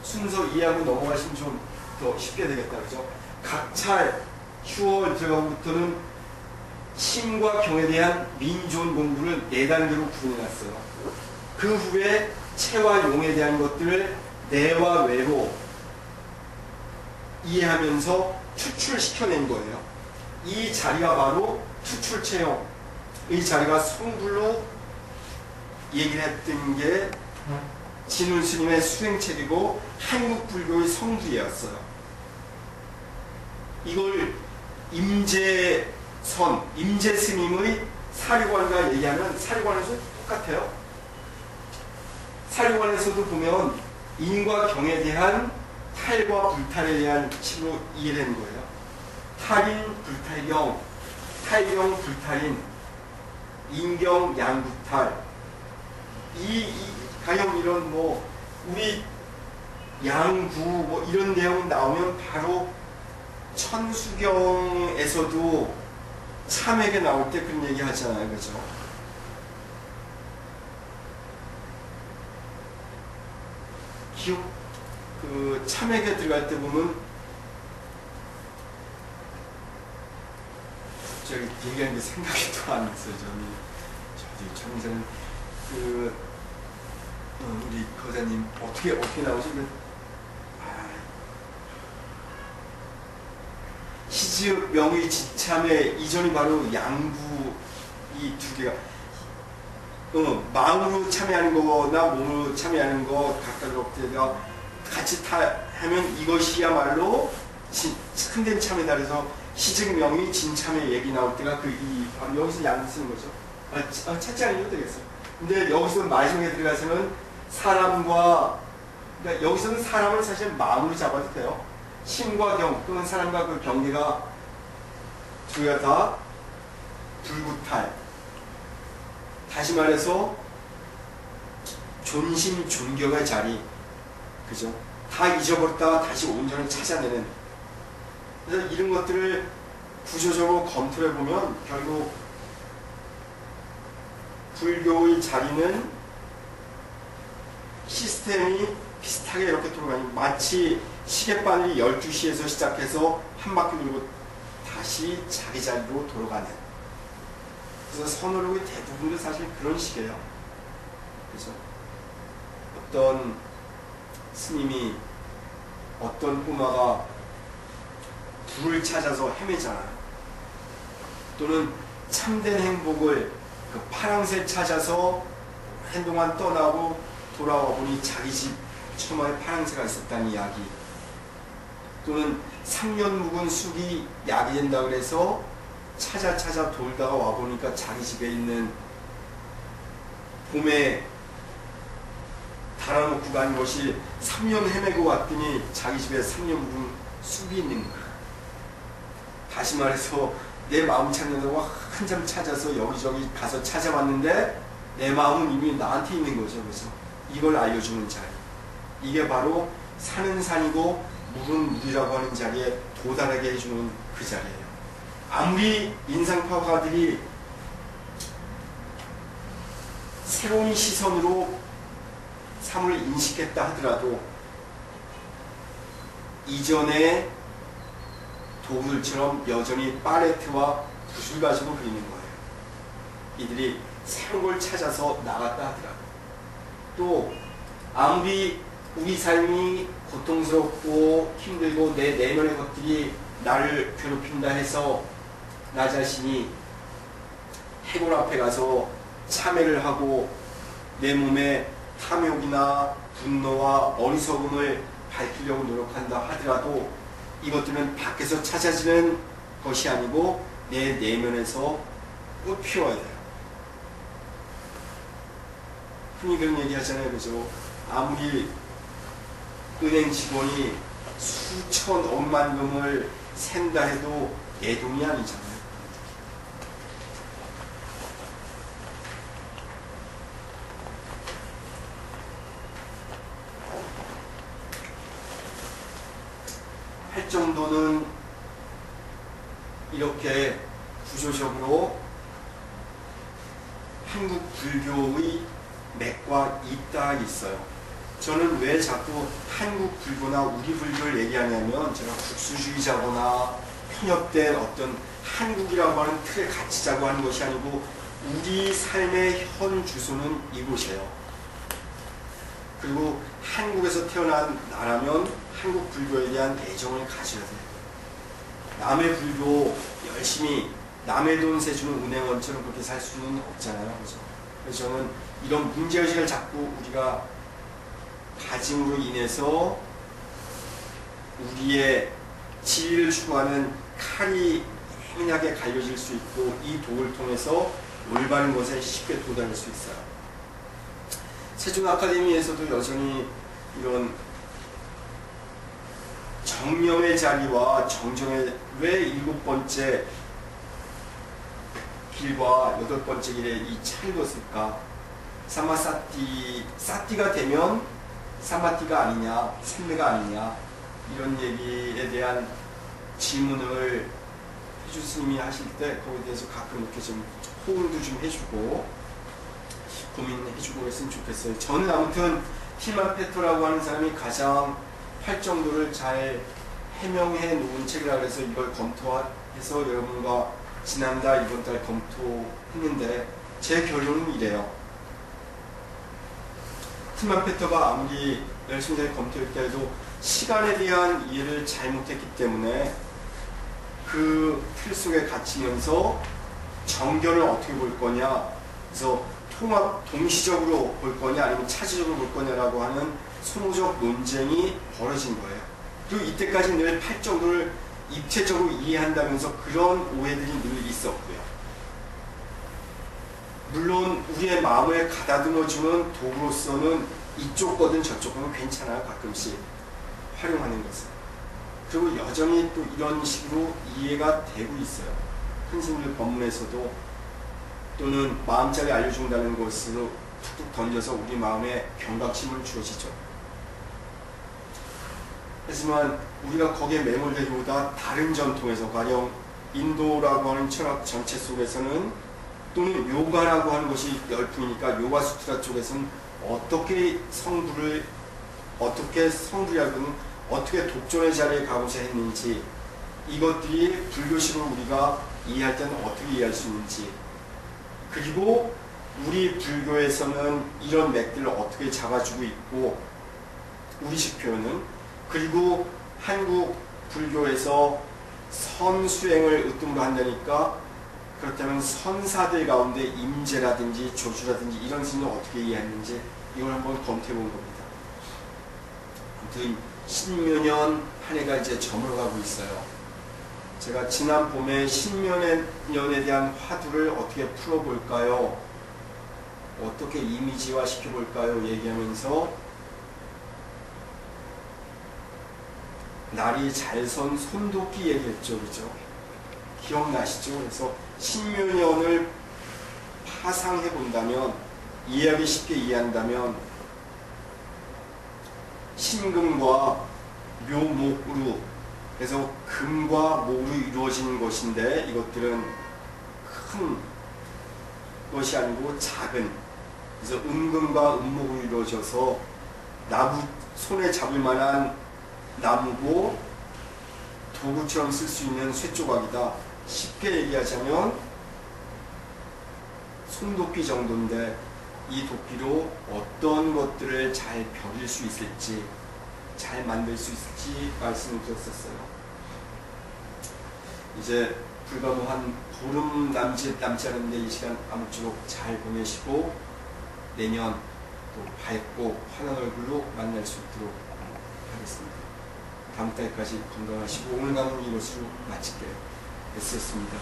순서 이해하고 넘어가시면 좀 더 쉽게 되겠다. 그죠? 각차 휴월 들어가부터는 신과 경에 대한 민족 공부를 4단계로 구분해놨어요. 그 후에 체와 용에 대한 것들을 내와 외로 이해하면서 추출시켜낸 거예요. 이 자리가 바로 추출체형, 이 자리가 성불로 얘기를 했던 게 진훈 스님의 수행책이고 한국 불교의 성불이었어요. 이걸 임재 스님의 사료관과 얘기하면 사료관에서 똑같아요. 사료관에서도 보면 인과 경에 대한 탈과 불탈에 대한 식으로 이해되는 거예요. 탈인, 불탈경, 탈경, 불탈인, 인경, 양불탈. 가령 이런 우리 양구 이런 내용 나오면 바로 천수경에서도 참회계 나올 때 그런 얘기 하잖아요. 그죠? 참회계 들어갈 때 보면 저기 얘기하는 게 생각이 또 안 났어요. 저기 정선 우리 거자님 어떻게 나오지? 시즈 명의 지참의 이전이 바로 양부 이 두 개가 마음으로 참여하는 거나 몸으로 참여하는 거 각각 같이 하면 이것이야말로 큰된 참여다. 그래서 시즉 명의 진참의 얘기 나올 때가 바로 여기서 양 쓰는 거죠. 찾지 않으면 되겠어요. 근데 여기서 마지막에 들어가서는 그러니까 여기서는 사람을 사실 마음으로 잡아도 돼요. 신과 경, 또는 사람과 그 경계가 두 개가 다 불구탈. 다시 말해서 존심, 존경의 자리. 그죠? 다 잊어버렸다가 다시 온전히 찾아내는. 그래서 이런 것들을 구조적으로 검토해 보면 결국 불교의 자리는 시스템이 비슷하게 이렇게 돌아가니 마치 시계바늘이 12시에서 시작해서 한 바퀴 돌고 다시 자기 자리로 돌아가는. 그래서 선호록의 대부분도 사실 그런 식이에요. 그래서 어떤 스님이 어떤 꼬마가 불을 찾아서 헤매잖아요. 또는 참된 행복을 그 파랑새 찾아서 한동안 떠나고 돌아와 보니 자기 집 처마에 파랑새가 있었다는 이야기. 또는 3년 묵은 쑥이 약이 된다 그래서 찾아 돌다가 와 보니까 자기 집에 있는 봄에 달아놓고 간 것이 3년 헤매고 왔더니 자기 집에 3년 묵은 쑥이 있는 거야. 다시 말해서 내 마음 찾는다고 한참 찾아서 여기저기 가서 찾아봤는데 내 마음은 이미 나한테 있는 거죠. 그래서 이걸 알려주는 자리. 이게 바로 산은 산이고 물은 물이라고 하는 자리에 도달하게 해주는 그 자리예요. 아무리 인상파가들이 새로운 시선으로 삶을 인식했다 하더라도 이전의 도구들처럼 여전히 팔레트와 붓을 가지고 그리는 거예요. 이들이 새로운 걸 찾아서 나갔다 하더라도 또 아무리 우리 삶이 고통스럽고 힘들고 내 내면의 것들이 나를 괴롭힌다 해서 나 자신이 해골 앞에 가서 참회를 하고 내 몸에 탐욕이나 분노와 어리석음을 밝히려고 노력한다 하더라도 이것들은 밖에서 찾아지는 것이 아니고 내 내면에서 꽃피워야 돼요. 흔히 그런 얘기 하잖아요. 그죠? 아무리 은행 직원이 수천 억만금을 샌다 해도 내 돈이 아니잖아요. 할 정도는 이렇게 구조적으로 한국 불교의 맥과 잇따라 있어요. 저는 왜 자꾸 한국 불교나 우리 불교를 얘기하냐면 제가 국수주의자거나 편협된 어떤 한국이라고 하는 틀에 갇히자고 하는 것이 아니고 우리 삶의 현 주소는 이곳이에요. 그리고 한국에서 태어난 나라면 한국 불교에 대한 애정을 가져야 돼요. 남의 불교 열심히 남의 돈 세주는 은행원처럼 그렇게 살 수는 없잖아요. 그렇죠? 그래서 저는 이런 문제의식을 자꾸 우리가 가짐으로 인해서 우리의 진리를 추구하는 칼이 예민하게 갈려질 수 있고 이 독을 통해서 올바른 것에 쉽게 도달할 수 있어요. 세종 아카데미에서도 여전히 이런 정념의 자리와 정정의 왜 7번째 길과 8번째 길에 이 차이가 있을까? 사띠가 되면 사마띠가 아니냐, 삼매가 아니냐 이런 얘기에 대한 질문을 해주 스님이 하실 때 거기에 대해서 가끔 이렇게 좀 호응도 좀 해주고 고민해주고 했으면 좋겠어요. 저는 아무튼 틸만 페터라고 하는 사람이 가장 활정도를 잘 해명해 놓은 책이라 그래서 이걸 검토해서 여러분과 지난달 이번달 검토했는데 제 결론은 이래요. 틸만 페터가 아무리 열심히 검토했다 해도 시간에 대한 이해를 잘못했기 때문에 그 틀 속에 갇히면서 정견을 어떻게 볼 거냐, 그래서 동시적으로 볼 거냐 아니면 차지적으로 볼 거냐라고 하는 소모적 논쟁이 벌어진 거예요. 그리고 이때까지 늘 팔정도를 입체적으로 이해한다면서 그런 오해들이 늘 있었고요. 물론 우리의 마음을 가다듬어주는 도구로서는 이쪽 거든 저쪽 거든 괜찮아요. 가끔씩 활용하는 것은. 그리고 여전히 또 이런 식으로 이해가 되고 있어요. 큰 스님들 법문에서도 또는 마음자리 알려준다는 것으로 툭툭 던져서 우리 마음에 경각심을 주어지죠. 하지만 우리가 거기에 매몰되기보다 다른 전통에서 가령 인도라고 하는 철학 전체 속에서는 또는 요가라고 하는 것이 열풍이니까 요가 수트라 쪽에서는 어떻게 성불이라고는 어떻게 독존의 자리에 가고자 했는지 이것들이 불교식으로 우리가 이해할 때는 어떻게 이해할 수 있는지 그리고 우리 불교에서는 이런 맥들을 어떻게 잡아주고 있고 우리식 표현은 그리고 한국 불교에서 선수행을 으뜸으로 한다니까 그렇다면 선사들 가운데 임재라든지 조주라든지 이런 스님을 어떻게 이해했는지 이걸 한번 검토해 본 겁니다. 아무튼 신묘년 한 해가 이제 저물어가고 있어요. 제가 지난 봄에 신묘년에 대한 화두를 어떻게 풀어볼까요? 어떻게 이미지화 시켜볼까요? 얘기하면서 날이 잘 선 손도끼 얘기했죠. 그죠? 기억나시죠? 그래서 신묘년을 파상해 본다면 이해하기 쉽게 이해한다면 신금과 묘목으로 그래서 금과 목으로 이루어진 것인데 이것들은 큰 것이 아니고 작은 그래서 음금과 음목으로 이루어져서 나무 손에 잡을 만한 나무고 도구처럼 쓸 수 있는 쇠조각이다. 쉽게 얘기하자면 손도끼 정도인데 이 도끼로 어떤 것들을 잘 벼릴 수 있을지 잘 만들 수 있을지 말씀을 드렸었어요. 이제 불과 뭐 한 보름 남지 않은데 이 시간 아무쪼록 잘 보내시고 내년 또 밝고 환한 얼굴로 만날 수 있도록 하겠습니다. 다음 달까지 건강하시고 오늘 강의 이것으로 마칠게요. 애쓰셨습니다.